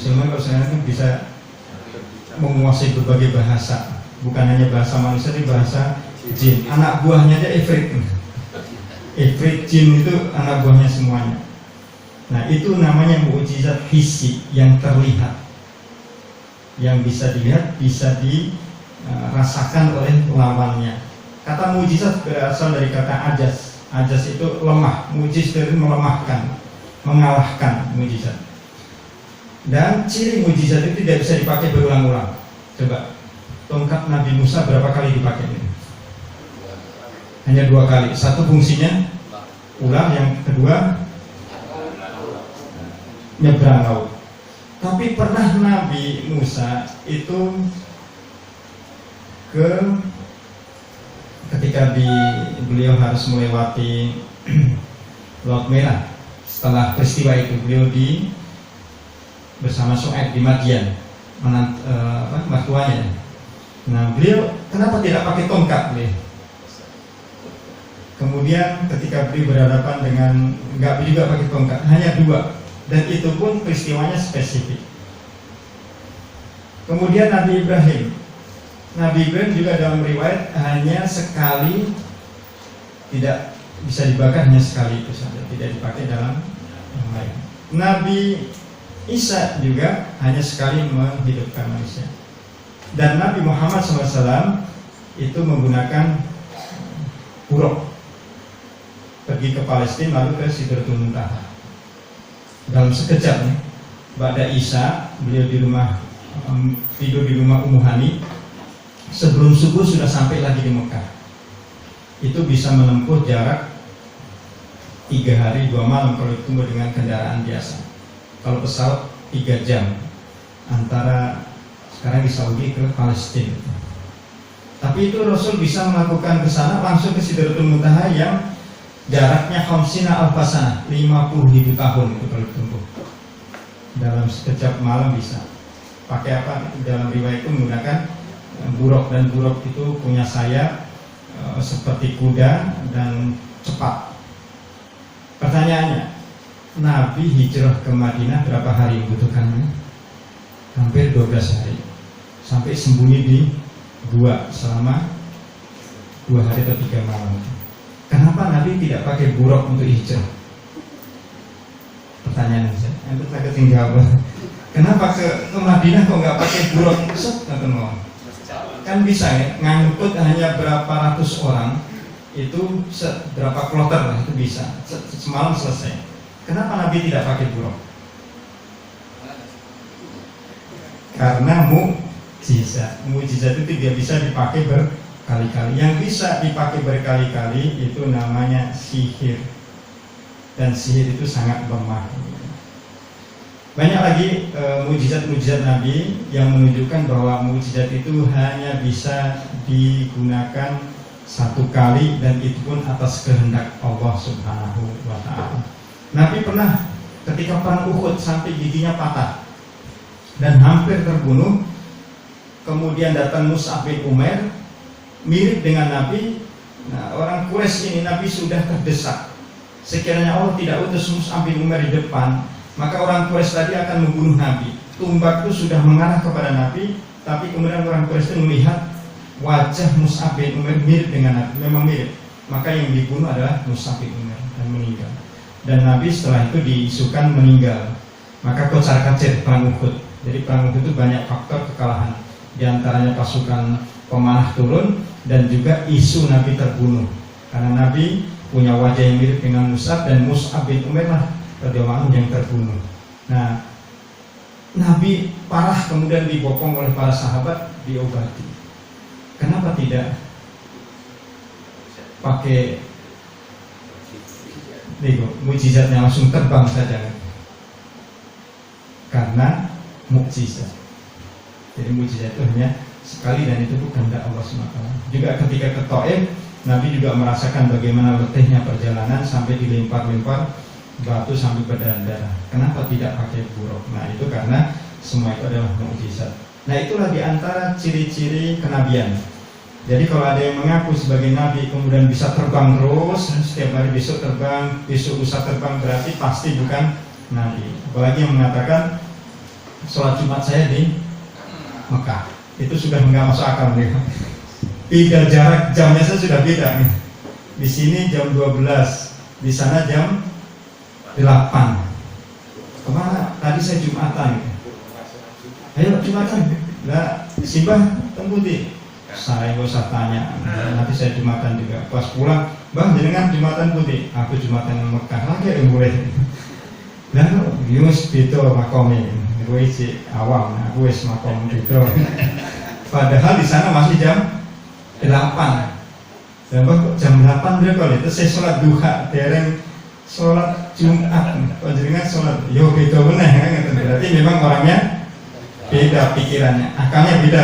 kalau saya bisa menguasai berbagai bahasa, bukan hanya bahasa manusia, tapi bahasa jin. Anak buahnya aja Ifrit jin itu anak buahnya semuanya. Nah itu namanya mukjizat hissi yang terlihat, yang bisa dilihat, bisa dirasakan oleh lawannya. Kata mukjizat berasal dari kata ajas. Ajas itu lemah, mujiz dari melemahkan, mengalahkan mukjizat. Dan ciri mukjizat itu tidak bisa dipakai berulang-ulang. Coba, tongkat Nabi Musa berapa kali dipakai? Hanya 2 kali. Satu fungsinya ulang, yang kedua nyebrang laut. Tapi pernah Nabi Musa itu ketika beliau harus melewati Laut Merah. Setelah peristiwa itu beliau bersama Syuaib di Madian, mertuanya. Nah beliau kenapa tidak pakai tongkat beliau? Kemudian ketika beliau berhadapan dengan nggak juga pakai tongkat, hanya 2, dan itu pun peristiwanya spesifik. Kemudian Nabi Ibrahim juga dalam riwayat hanya sekali, tidak bisa dibakar, hanya sekali itu saja, tidak dipakai dalam yang lain. Nabi Isa juga hanya sekali menghidupkan manusia. Dan Nabi Muhammad SAW itu menggunakan buruk, pergi ke Palestina lalu ke Sidratul Muntaha. Dalam sekejap nih, Ba'da Isa beliau tidur di rumah Ummu Hani. Sebelum subuh sudah sampai lagi di Mekah. Itu bisa menempuh jarak 3 hari 2 malam kalau ditunggu dengan kendaraan biasa. Kalau pesawat 3 jam antara sekarang di Saudi ke Palestina. Tapi itu Rasul bisa melakukan ke sana langsung ke Sidratul Muntaha yang jaraknya khamsina alfasana, 50.000 tahun itu kalau ditempuh. Dalam sekejap malam bisa. Pakai apa? Dalam riwayat itu menggunakan buruk, dan buruk itu punya sayap seperti kuda dan cepat. Pertanyaannya, Nabi hijrah ke Madinah berapa hari membutuhkannya? Hampir 12 hari. Sampai sembunyi di gua selama 2 hari atau 3 malam. Kenapa Nabi tidak pakai buruk untuk hijrah? Pertanyaan saya. Itu saya ketinggalan. Kenapa ke Madinah kok nggak pakai buruk? Kan bisa ya, ngangkut hanya berapa ratus orang, itu berapa kloter lah, itu bisa semalam selesai. Kenapa Nabi tidak pakai buruk? Karena mukjizat itu dia bisa dipakai berkali-kali. Yang bisa dipakai berkali-kali itu namanya sihir, dan sihir itu sangat lemah. Banyak lagi mukjizat-mukjizat Nabi yang menunjukkan bahwa mukjizat itu hanya bisa digunakan 1 kali, dan itu pun atas kehendak Allah Subhanahu wa Ta'ala. Nabi pernah ketika perang Uhud sampai giginya patah dan hampir terbunuh. Kemudian datang Mus'ab bin Umair, mirip dengan Nabi. Nah, orang Quraisy ini Nabi sudah terdesak. Sekiranya Allah tidak utus Mus'ab bin Umair di depan, maka orang Quraisy tadi akan membunuh Nabi. Tumbak itu sudah mengarah kepada Nabi, tapi kemudian orang Quraisy melihat wajah Mus'ab bin Umair mirip dengan Nabi, memang mirip. Maka yang dibunuh adalah Mus'ab bin Umair dan meninggal. Dan Nabi setelah itu diisukan meninggal. Maka kocar-kacir perang Uhud. Jadi perang Uhud itu banyak faktor kekalahan. Di antaranya pasukan pemanah turun dan juga isu Nabi terbunuh. Karena Nabi punya wajah yang mirip dengan Mus'ab, dan Mus'ab bin Umair lah radhiyallahu anhu yang terbunuh. Nah, Nabi parah kemudian dibopong oleh para sahabat, diobati. Kenapa tidak pakai mukjizatnya langsung terbang saja? Karena mukjizat. Jadi mukjizat itu hanya sekali dan itu bukan kehendak Allah SWT. Juga ketika ke Thaif, Nabi juga merasakan bagaimana letihnya perjalanan sampai dilempar-lempar batu sampai berdarah-darah. Kenapa tidak pakai buruk? Nah, itu karena semua itu adalah mukjizat. Nah, itulah diantara ciri-ciri kenabian. Jadi kalau ada yang mengaku sebagai nabi kemudian bisa terbang terus, setiap hari besok terbang, besok lusa terbang, berarti pasti bukan nabi. Apalagi yang mengatakan sholat Jumat saya di Mekah, itu sudah nggak masuk akal nih. Beda jarak jamnya saya sudah beda nih. Di sini jam 12, di sana jam 8. Kemana? Tadi saya Jumatan. Ayo Jumatan. Lah, Simbah tunggu di. Saya gak usah tanya. Nanti saya Jumatan juga. Pas pulang, Bang jenengan Jumatan putih. Aku Jumatan Mekah lagi yang boleh. Lalu Yunus itu makomi. Gue si awam, aku es makom gitu. Padahal di sana masih jam 8. Dan kok jam 8 berapa itu saya sholat duha, dereng sholat Jumat. Kalau jenengan sholat, yo beda benar kan? Berarti memang orangnya beda pikirannya, akalnya beda.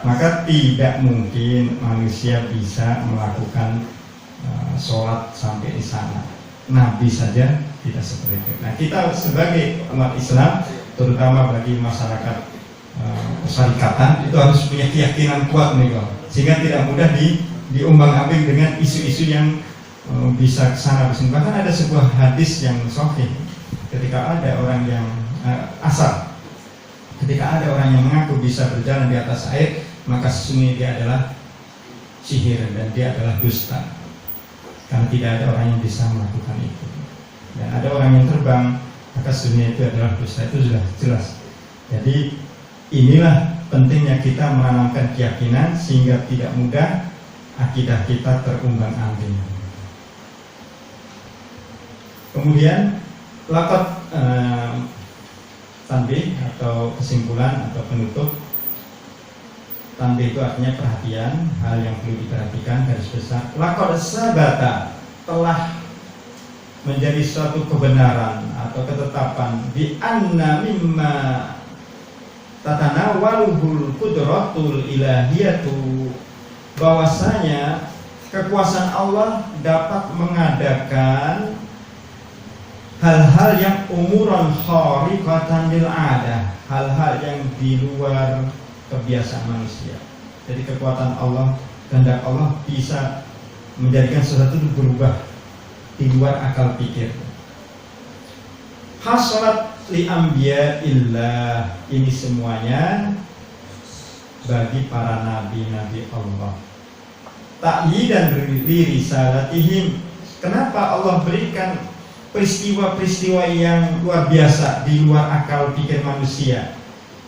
Maka tidak mungkin manusia bisa melakukan sholat sampai di sana. Nabi saja tidak seperti itu. Nah, kita sebagai umat Islam, terutama bagi masyarakat persyarikatan, itu harus punya keyakinan kuat nih, sehingga tidak mudah diumbang-ambing dengan isu-isu yang bisa kesana kesini. Bahkan ada sebuah hadis yang sahih, ketika ada orang yang ketika ada orang yang mengaku bisa berjalan di atas air, maka sesungguhnya dia adalah sihir dan dia adalah dusta, karena tidak ada orang yang bisa melakukan itu. Dan ada orang yang terbang, maka sesungguhnya itu adalah dusta. Itu sudah jelas. Jadi inilah pentingnya kita menanamkan keyakinan sehingga tidak mudah akidah kita terumbang-ambing. Kemudian laqad tanbih atau kesimpulan atau penutup. Tanbih itu artinya perhatian, hal yang perlu diperhatikan, garis besar. Laqad sabata, telah menjadi suatu kebenaran atau ketetapan bi anna mimma tatanawwaluhul qudratul ilahiyatu, bahwasanya kekuasaan Allah dapat mengadakan hal-hal yang umuran khariqatan lil adah, hal-hal yang di luar kebiasaan manusia. Jadi kekuatan Allah, kehendak Allah bisa menjadikan sesuatu itu berubah di luar akal pikir. Hasalat li anbiya illah, ini semuanya bagi para nabi-nabi Allah. Ta'yidan li risalatihim, kenapa Allah berikan peristiwa-peristiwa yang luar biasa di luar akal pikir manusia,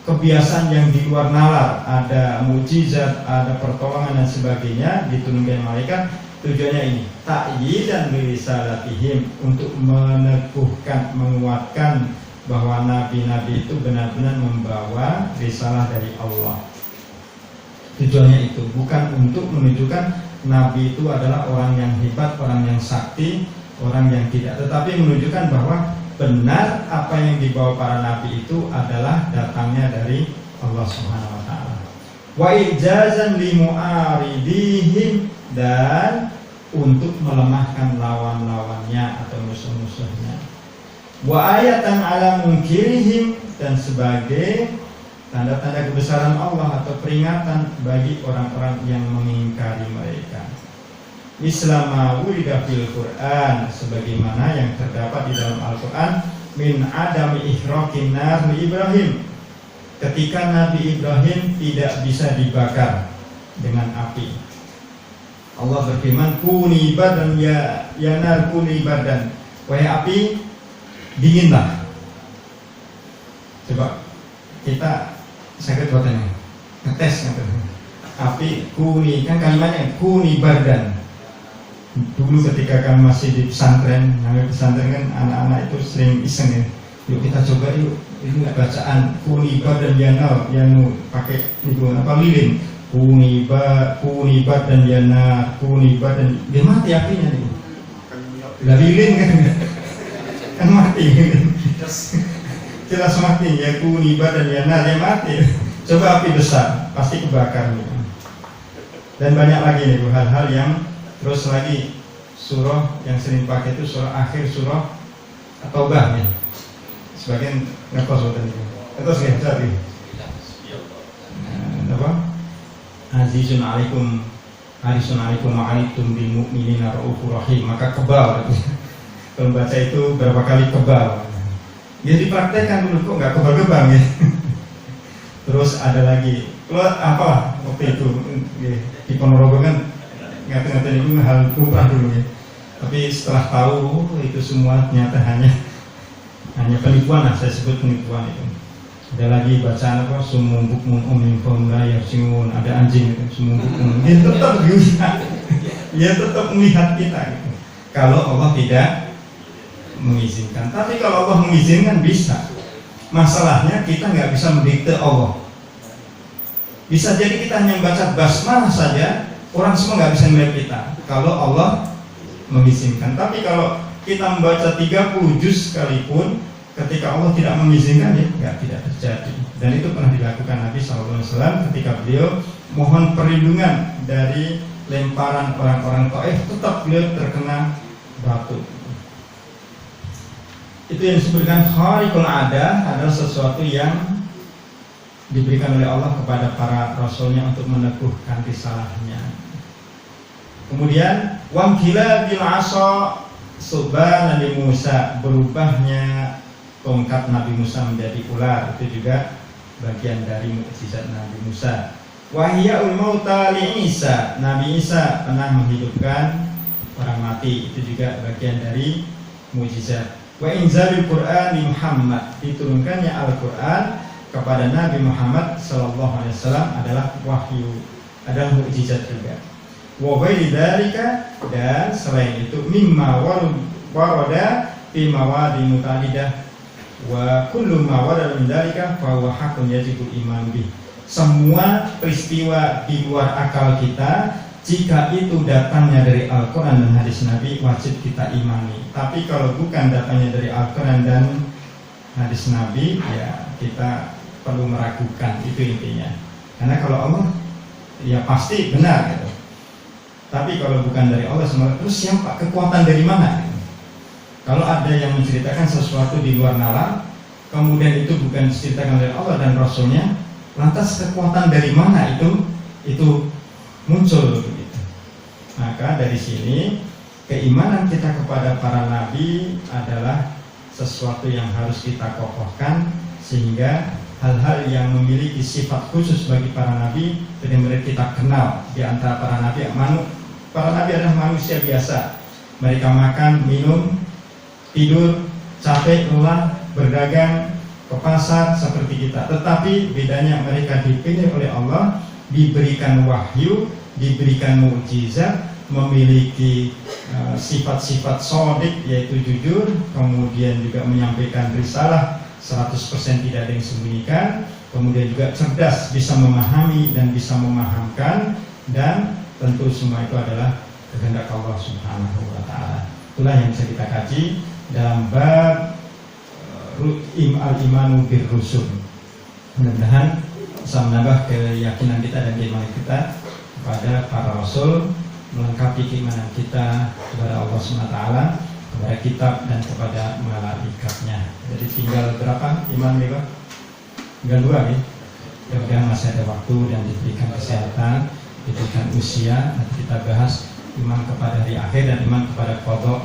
kebiasaan yang di luar nalar, ada mukjizat, ada pertolongan dan sebagainya diturunkan malaikat. Tujuannya ini ta'yidan li risalatihim, untuk meneguhkan, menguatkan bahwa nabi-nabi itu benar-benar membawa risalah dari Allah. Tujuannya itu bukan untuk menunjukkan nabi itu adalah orang yang hebat, orang yang sakti, orang yang tidak, tetapi menunjukkan bahwa benar apa yang dibawa para nabi itu adalah datangnya dari Allah Subhanahu wa taala. Wa ijazan li mu'aridihim, dan untuk melemahkan lawan-lawannya atau musuh-musuhnya. Wa ayatan ala munkirihim, dan sebagai tanda-tanda kebesaran Allah atau peringatan bagi orang-orang yang mengingkari mereka. Islama wurida fil Quran, sebagaimana yang terdapat di dalam Al-Quran, min adami ihraqin nar li Ibrahim, ketika Nabi Ibrahim tidak bisa dibakar dengan api. Allah berfirman, kuni badan ya nar kuni badan, wahai api dinginlah. kita sakit buatannya ngetes gitu. Api kuni kan kalimatnya kuni bardan. Dulu ketika kami masih di pesantren, namanya pesantren kan anak-anak itu sering iseng ya. Yuk kita coba yuk, ini bacaan kuni bardan yanal yang pakai itu apa lilin. Kuni bardan yana kuni bardan dia mati apinya nih. Lah lilin kan mati gitu. Jelas mati ya kuni bardan yana dia mati. Coba api besar pasti kebakar nih. Dan banyak lagi nih hal-hal yang terus lagi surah yang sering pakai itu surah akhir surah At-Taubah nih. Sebagian ngekos waktu itu. Terus ya tadi. Apa? Azizun alaikum harisun alaikum ma'alitum bil mu'minina raufur rahim. Maka kebal gitu. Kalau baca itu berapa kali kebal. Ya dipraktekkan dulu kok nggak kebal-kebal ya. Terus ada lagi, lo apa waktu itu di Ponorogo kan ngatain itu hal lumrah dulu ya. Tapi setelah tahu itu semua ternyata hanya penipuan lah, saya sebut penipuan itu. Ada lagi bacaan apa sumung bukmun oming formula yang singun, ada anjing itu sumung bukmun. Dia tetap bisa, dia tetap melihat kita gitu. Kalau Allah tidak mengizinkan, tapi kalau Allah mengizinkan bisa. Masalahnya kita nggak bisa mendikte Allah. Bisa jadi kita hanya membaca basmalah saja, orang semua nggak bisa melihat kita. Kalau Allah mengizinkan. Tapi kalau kita membaca 30 juz sekalipun, ketika Allah tidak mengizinkan ya tidak terjadi. Dan itu pernah dilakukan Nabi SAW ketika beliau mohon perlindungan dari lemparan orang-orang Taif, tetap beliau terkena batu. Itu yang disebutkan khariqul adah adalah sesuatu yang diberikan oleh Allah kepada para rasulnya untuk meneguhkan risalahnya. Kemudian wamkila bil asa subhan Nabi Musa, berubahnya tongkat Nabi Musa menjadi ular, itu juga bagian dari mukjizat Nabi Musa. Wahya ul mauta li Isa, Nabi Isa pernah menghidupkan orang mati, itu juga bagian dari mukjizat. Wa inzalul Qur'an di Muhammad, diturunkannya Al-Qur'an kepada Nabi Muhammad sallallahu alaihi wasallam adalah wahyu, adalah mukjizat juga. Wa ghairi dzalika, dan selain itu mimma warada fi mawadi muta'addidah wa kullu ma warada min dzalika fa huwa haqqun yajibu iman bih. Semua peristiwa di luar akal kita, jika itu datangnya dari Al-Quran dan hadis Nabi, wajib kita imani. Tapi kalau bukan datangnya dari Al-Quran dan hadis Nabi, ya kita perlu meragukan, itu intinya. Karena kalau Allah, ya pasti benar gitu. Tapi kalau bukan dari Allah semua, terus siapa? Kekuatan dari mana? Gitu. Kalau ada yang menceritakan sesuatu di luar nalar, kemudian itu bukan diceritakan dari Allah dan Rasulnya, lantas kekuatan dari mana itu muncul? Gitu. Maka dari sini keimanan kita kepada para nabi adalah sesuatu yang harus kita kokohkan, sehingga hal-hal yang memiliki sifat khusus bagi para nabi benar-benar kita kenal. Di antara para nabi adalah manusia biasa. Mereka makan, minum, tidur, capek, lelah, berdagang, ke pasar seperti kita. Tetapi bedanya mereka dipilih oleh Allah, diberikan wahyu, diberikan mukjizat, memiliki sifat-sifat shadiq, yaitu jujur, kemudian juga menyampaikan risalah 100% tidak ada yang disembunyikan, kemudian juga cerdas, bisa memahami dan bisa memahamkan, dan tentu semua itu adalah kehendak Allah Subhanahu wa Ta'ala. Itulah yang bisa kita kaji dalam bab al-imanu bir rusul. Mudah-mudahan bisa menambah keyakinan kita dan keimanan kita kepada para rasul, melengkapi keimanan kita kepada Allah SWT, kepada kitab dan kepada malaikatnya. Jadi tinggal berapa iman nih Pak? Tinggal 2 ya. Mudah-mudahan masih ada waktu dan diberikan kesehatan, diberikan usia. Nanti kita bahas iman kepada hari akhir dan iman kepada qada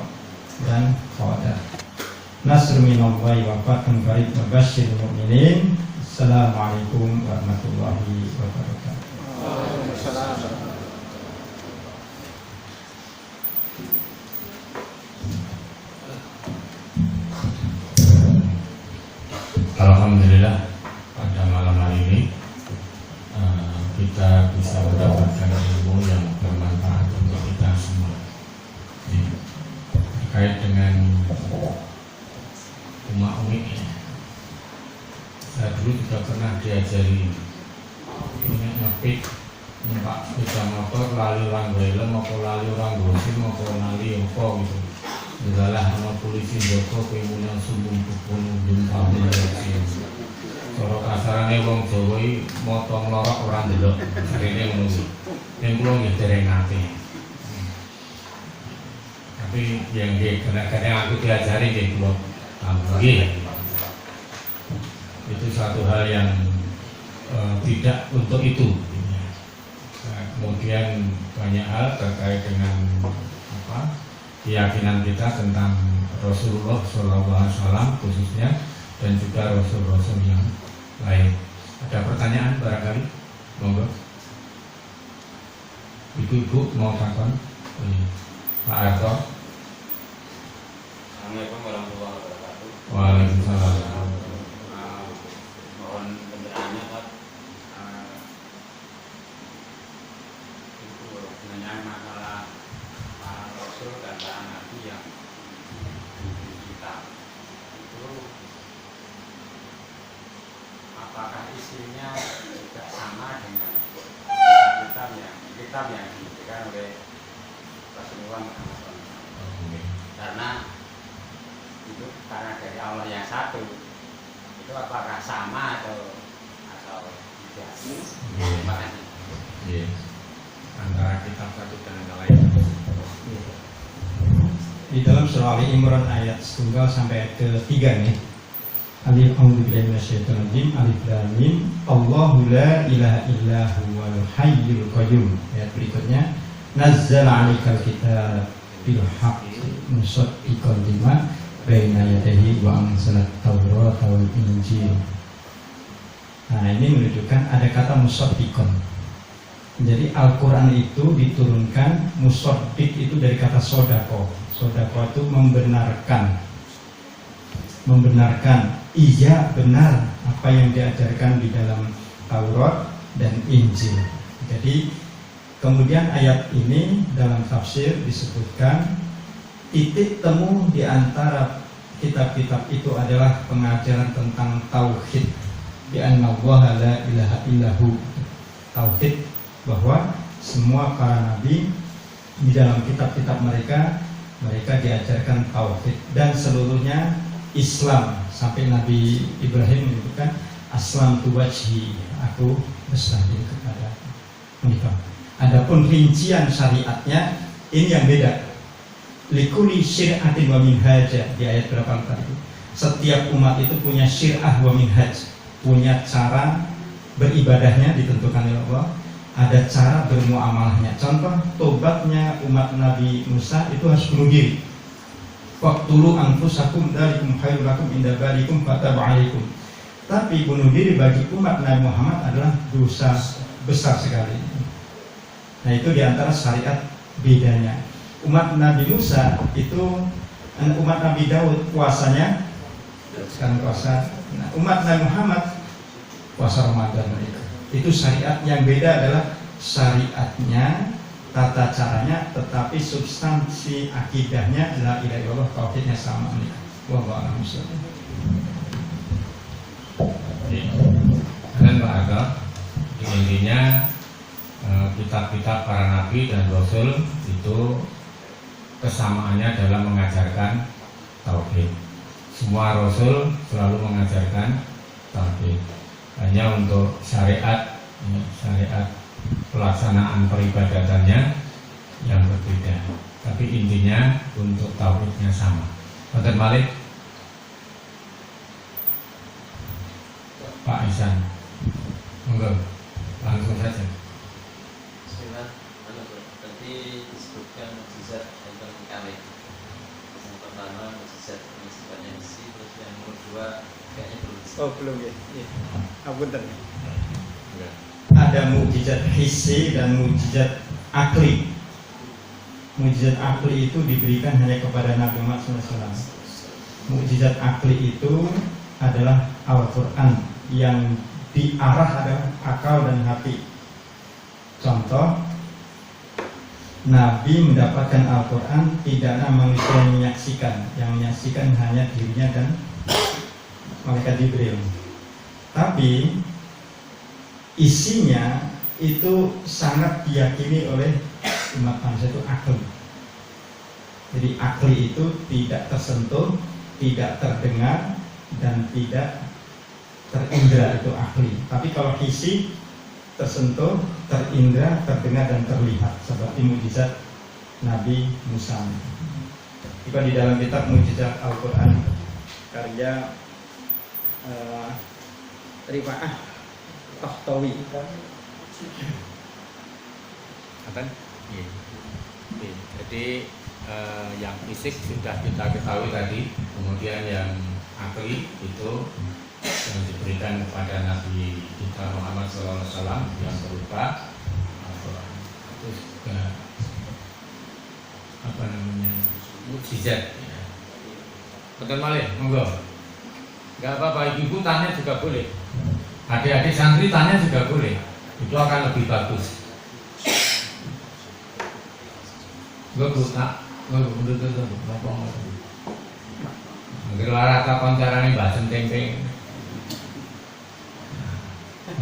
dan qadar. Nasr minallahi wa fatun qarib wa basyiril mu'minin. Assalamualaikum warahmatullahi wabarakatuh. Alhamdulillah, pada malam kita bisa mendapatkan ilmu yang bermanfaat untuk kita semua. Terkait dengan Umi ya. Saya dulu juga pernah diajari ini ngepik numpak sepeda motor lali orang helm apa lali orang gosim apa lali apa gitu. Adalah sama polisi Joko pengen sumbung pupun ujung tahun ini. Kalau kasarane wong Jawa iki motong lorok ora ndelok. Sarene ngono sih. Yen kula nggih derengake. Tapi yang kadang-kadang aku diajari nggih kula nggih. Itu satu hal yang tidak untuk itu. Kemudian banyak hal terkait dengan keyakinan kita tentang Rasulullah SAW khususnya dan juga Rasul-Rasul yang lain. Ada pertanyaan barangkali? Monggo. Ibu-ibu mau takon? Pak Arto. Assalamualaikum warahmatullahi wabarakatuh. Waalaikumsalam. Mohon pencerahannya Pak. Itu mengenai masalah para Rasul dan para Nabi yang di kitab itu, apakah isinya juga sama dengan kitab yang diberikan oleh Rasulullah Muhammad SAW? Karena itu karena dari Allah yang satu, itu apakah sama atau tidak? Terima kasih. Iya. Antara kitab satu dan yang lain. Di dalam surah Ali Imran ayat 1 sampai ayat ke-3 nih. Alif a'udzubillahi minasyaitonir rajim. Alif lam mim. Allahu la ilaha illa huwal hayyul qayyum. Ayat berikutnya, nazzala 'alaikal kitaba bil haqqi musaddiqan lima baina yadayhi wa anzalat tawrata wal injil. Nah, ini menunjukkan ada kata musaddiqan. Jadi Al-Quran itu diturunkan, musaddiq itu dari kata sodako. Sodako itu membenarkan, iya benar apa yang diajarkan di dalam Taurat dan Injil. Jadi kemudian ayat ini dalam tafsir disebutkan titik temu di antara kitab-kitab itu adalah pengajaran tentang tauhid. Bi anna Allaha la ilaha illahu. Tauhid, bahwa semua para nabi di dalam kitab-kitab mereka diajarkan tauhid dan seluruhnya Islam, sampai Nabi Ibrahim menyebutkan aslamtu wajhi, aku berserah diri kepada engkau. Adapun rincian syariatnya ini yang beda. Likuli syir'atin wa minhaja, di ayat berapa tadi? Setiap umat itu punya syir'ah wa minhaj, punya cara beribadahnya ditentukan oleh Allah. Ada cara bermuamalahnya. Contoh tobatnya umat Nabi Musa itu harus bunuh diri. Waqtulu anfusakum dzalikum khairul lakum inda barikum fataba alaikum. Tapi bunuh diri bagi umat Nabi Muhammad adalah dosa besar sekali. Nah, itu diantara syariat bedanya. Umat Nabi Musa itu, umat Nabi Daud puasanya sekarang puasa. Nah, umat Nabi Muhammad puasa Ramadan mereka. Itu syariat yang beda adalah syariatnya, tata caranya, tetapi substansi akidahnya la ilaha illallah, tauhidnya sama nih. Wallahu a'lam bishawab. Dan Pak Aga, intinya kitab-kitab para nabi dan rasul itu kesamaannya dalam mengajarkan tauhid. Semua rasul selalu mengajarkan tauhid. Hanya untuk syariat pelaksanaan peribadatannya yang berbeda. Tapi intinya untuk tauhidnya sama. Pak Malik, Pak Ihsan, monggo langsung saja. Bismillah. Tadi disebutkan mukjizat tentang kami. Yang pertama mukjizat yang sifatnya misi, terus yang kedua kayaknya belum. Oh, belum ya. Iya. Apunten. Ada mukjizat hissi dan mukjizat akli. Mukjizat akli itu diberikan hanya kepada Nabi Muhammad SAW. Mukjizat akli itu adalah Al-Quran yang diarah adalah akal dan hati. Contoh, Nabi mendapatkan Al-Quran tidak ada manusia yang menyaksikan. Yang menyaksikan hanya dirinya dan malaikat Jibril. Tapi isinya itu sangat diyakini oleh umat manusia, itu akli. Jadi akli itu tidak tersentuh, tidak terdengar, dan tidak terindra, itu akli. Tapi kalau hissi tersentuh, terindra, terdengar, dan terlihat, seperti mukjizat Nabi Musa. Jika di dalam kitab Mukjizat Al-Quran karya Rifa'ah Tahtawi. Jadi yang fisik sudah kita ketahui tadi, kemudian yang akli itu yang diberikan kepada Nabi kita Muhammad SAW yang berupa itu juga mukjizat. Betul malih, monggo. Gak apa-apa, ibu tanya juga boleh. Adik-adik santri tanya juga boleh. Itu akan lebih bagus. Gue buta, gue ngomong. Mungkin rata koncarane mbak centeng-teng.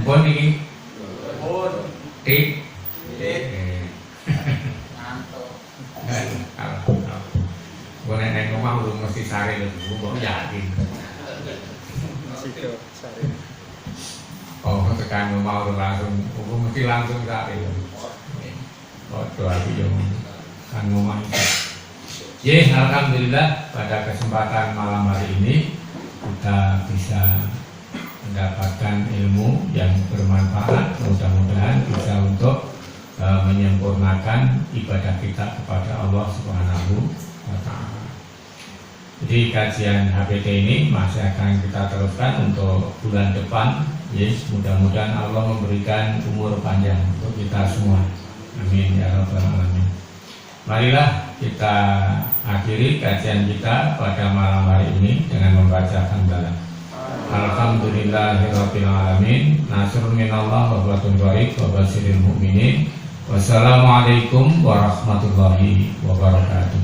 Bon ini, tik, ngantuk. Gue nenek ngomong lu mesti sare lu, gue yakin. Oh, tekan mau langsung, gue mesti langsung sare. Oh, doa yang kan ngomong. Alhamdulillah pada kesempatan malam hari ini kita bisa mendapatkan ilmu yang bermanfaat, mudah-mudahan bisa untuk menyempurnakan ibadah kita kepada Allah Subhanahu wa Ta'ala. Jadi kajian HPT ini masih akan kita teruskan untuk bulan depan. Yes, mudah-mudahan Allah memberikan umur panjang untuk kita semua. Amin ya rabbal alamin. Marilah kita akhiri kajian kita pada malam hari ini dengan membaca hamdalah. Alhamdulillahirabbil alamin. Nasrun minallah wa fatun qarib wa basyiril mu'minin. Wassalamualaikum warahmatullahi wabarakatuh.